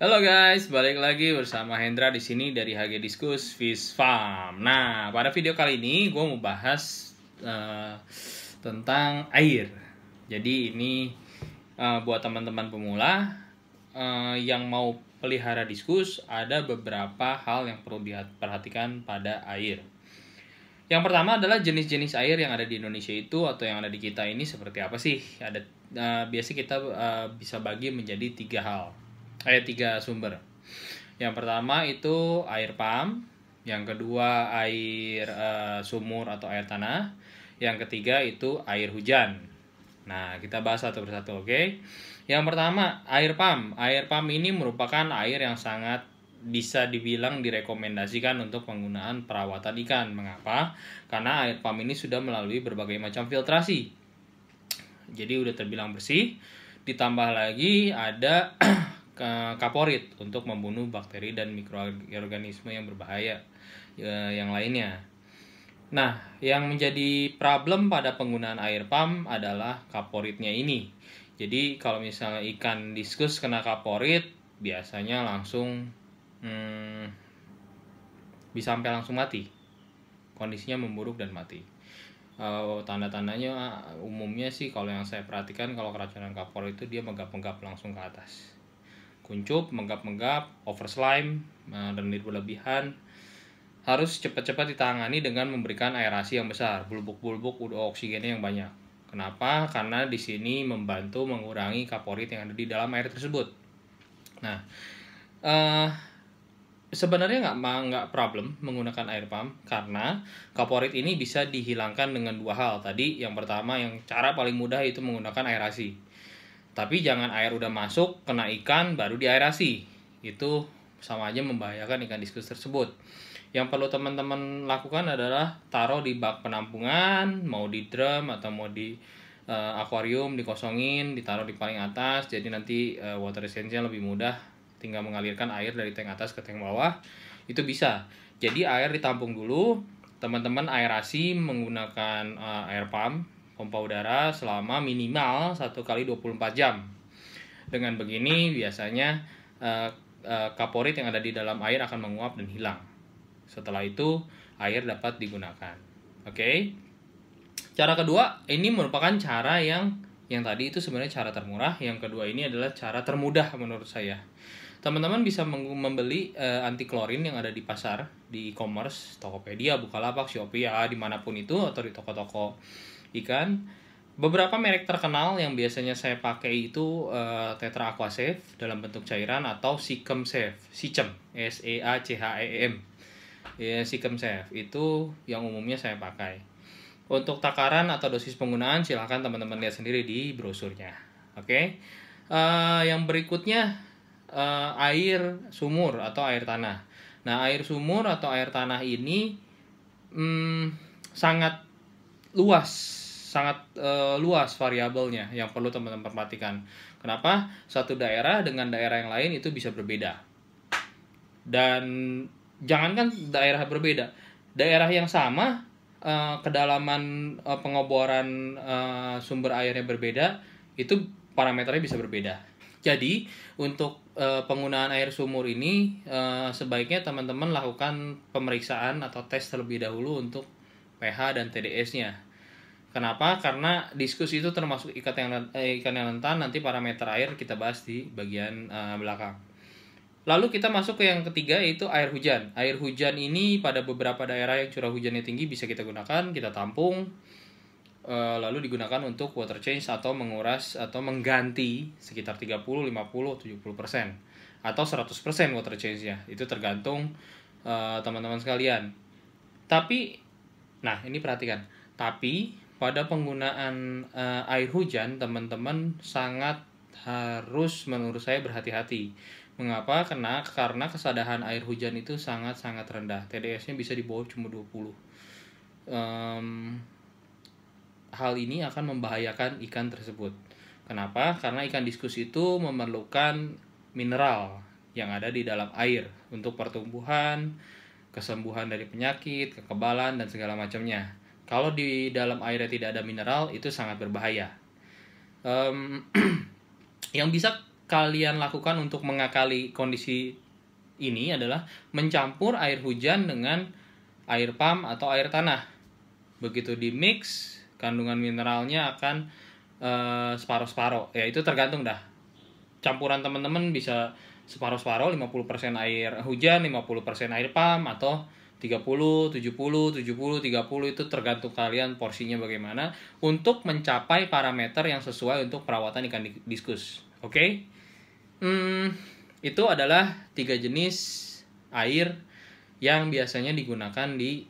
Halo guys, balik lagi bersama Hendra di sini dari HG Diskus Fish Farm. Nah, pada video kali ini gue mau bahas tentang air. Jadi ini buat teman-teman pemula yang mau pelihara diskus, ada beberapa hal yang perlu diperhatikan pada air. Yang pertama adalah jenis-jenis air yang ada di Indonesia itu atau yang ada di kita ini seperti apa sih? Biasa kita bisa bagi menjadi tiga sumber. Yang pertama itu air pump, yang kedua air sumur atau air tanah, yang ketiga itu air hujan. Nah, kita bahas satu persatu, oke? Yang pertama, air pump. Air pump ini merupakan air yang sangat bisa dibilang direkomendasikan untuk penggunaan perawatan ikan. Mengapa? Karena air pump ini sudah melalui berbagai macam filtrasi. Jadi udah terbilang bersih. Ditambah lagi ada kaporit untuk membunuh bakteri dan mikroorganisme yang berbahaya yang lainnya. Nah, yang menjadi problem pada penggunaan air pump adalah kaporitnya ini. Jadi kalau misalnya ikan diskus kena kaporit, biasanya langsung bisa sampai langsung mati. Kondisinya memburuk dan mati. Tanda-tandanya umumnya sih kalau yang saya perhatikan, kalau keracunan kaporit itu dia menggap-menggap langsung ke atas. Kuncup, menggap-menggap, over slime, dan berlebihan. Harus cepat-cepat ditangani dengan memberikan aerasi yang besar, bulbuk-bulbuk oksigennya yang banyak. Kenapa? Karena di sini membantu mengurangi kaporit yang ada di dalam air tersebut. Nah, sebenarnya nggak problem menggunakan air pump karena kaporit ini bisa dihilangkan dengan dua hal. Tadi yang pertama, yang cara paling mudah itu menggunakan aerasi. Tapi jangan air udah masuk, kena ikan, baru diaerasi. Itu sama aja membahayakan ikan diskus tersebut. Yang perlu teman-teman lakukan adalah taruh di bak penampungan, mau di drum atau mau di akuarium, dikosongin, ditaruh di paling atas. Jadi nanti water retention lebih mudah, tinggal mengalirkan air dari tank atas ke tank bawah. Itu bisa. Jadi air ditampung dulu, teman-teman aerasi menggunakan air pump, pompa udara selama minimal 1 kali 24 jam. Dengan begini biasanya kaporit yang ada di dalam air akan menguap dan hilang. Setelah itu air dapat digunakan. Oke. Cara kedua, ini merupakan cara yang tadi itu sebenarnya cara termurah, yang kedua ini adalah cara termudah menurut saya. Teman-teman bisa membeli anti klorin yang ada di pasar, di e-commerce, Tokopedia, Bukalapak, Shopee, dimanapun itu, atau di toko-toko ikan. Beberapa merek terkenal yang biasanya saya pakai itu Tetra Aqua Safe dalam bentuk cairan atau Seachem Safe, SEACHEM. Ya, Seachem Safe itu yang umumnya saya pakai. Untuk takaran atau dosis penggunaan silahkan teman-teman lihat sendiri di brosurnya. Oke. Yang berikutnya air sumur atau air tanah. Nah, air sumur atau air tanah ini sangat luas variabelnya yang perlu teman-teman perhatikan. Kenapa? Satu daerah dengan daerah yang lain itu bisa berbeda. Dan jangankan daerah berbeda, daerah yang sama, kedalaman pengoboran sumber airnya berbeda, itu parameternya bisa berbeda. Jadi untuk penggunaan air sumur ini sebaiknya teman-teman lakukan pemeriksaan atau tes terlebih dahulu untuk pH dan TDS-nya. Kenapa? Karena diskus itu termasuk ikan yang rentan. Nanti parameter air kita bahas di bagian belakang. Lalu kita masuk ke yang ketiga, yaitu air hujan. Air hujan ini pada beberapa daerah yang curah hujannya tinggi bisa kita gunakan, kita tampung, lalu digunakan untuk water change atau menguras atau mengganti sekitar 30, 50, 70% atau 100% water change-nya. Itu tergantung teman-teman sekalian. Tapi, nah ini perhatikan, tapi pada penggunaan air hujan, teman-teman sangat harus menurut saya berhati-hati. Mengapa? Karena kesadaran air hujan itu sangat-sangat rendah. TDS-nya bisa di bawah cuma 20. Hal ini akan membahayakan ikan tersebut. Kenapa? Karena ikan diskus itu memerlukan mineral yang ada di dalam air untuk pertumbuhan, kesembuhan dari penyakit, kekebalan, dan segala macamnya. Kalau di dalam airnya tidak ada mineral, itu sangat berbahaya. Yang bisa kalian lakukan untuk mengakali kondisi ini adalah mencampur air hujan dengan air pump atau air tanah. Begitu di mix, kandungan mineralnya akan separuh-separuh. Ya itu tergantung dah. Campuran teman-teman bisa separuh-separuh, 50% air hujan, 50% air pump, atau 30, 70, 70, 30, itu tergantung kalian porsinya bagaimana untuk mencapai parameter yang sesuai untuk perawatan ikan diskus. Oke? Itu adalah 3 jenis air yang biasanya digunakan di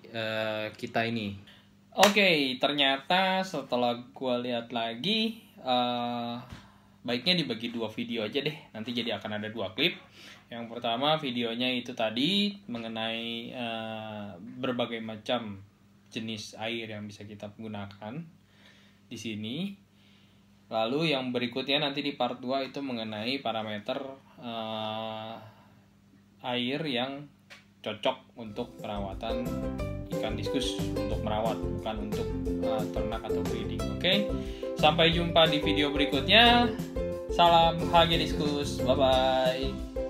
kita ini. Oke, ternyata setelah gue lihat lagi, baiknya dibagi 2 video aja deh. Nanti jadi akan ada 2 klip. Yang pertama videonya itu tadi mengenai berbagai macam jenis air yang bisa kita gunakan di sini. Lalu yang berikutnya nanti di part 2 itu mengenai parameter air yang cocok untuk perawatan ikan diskus, untuk merawat, bukan untuk ternak atau breeding. Oke? Sampai jumpa di video berikutnya. Salam HG Diskus. Bye bye.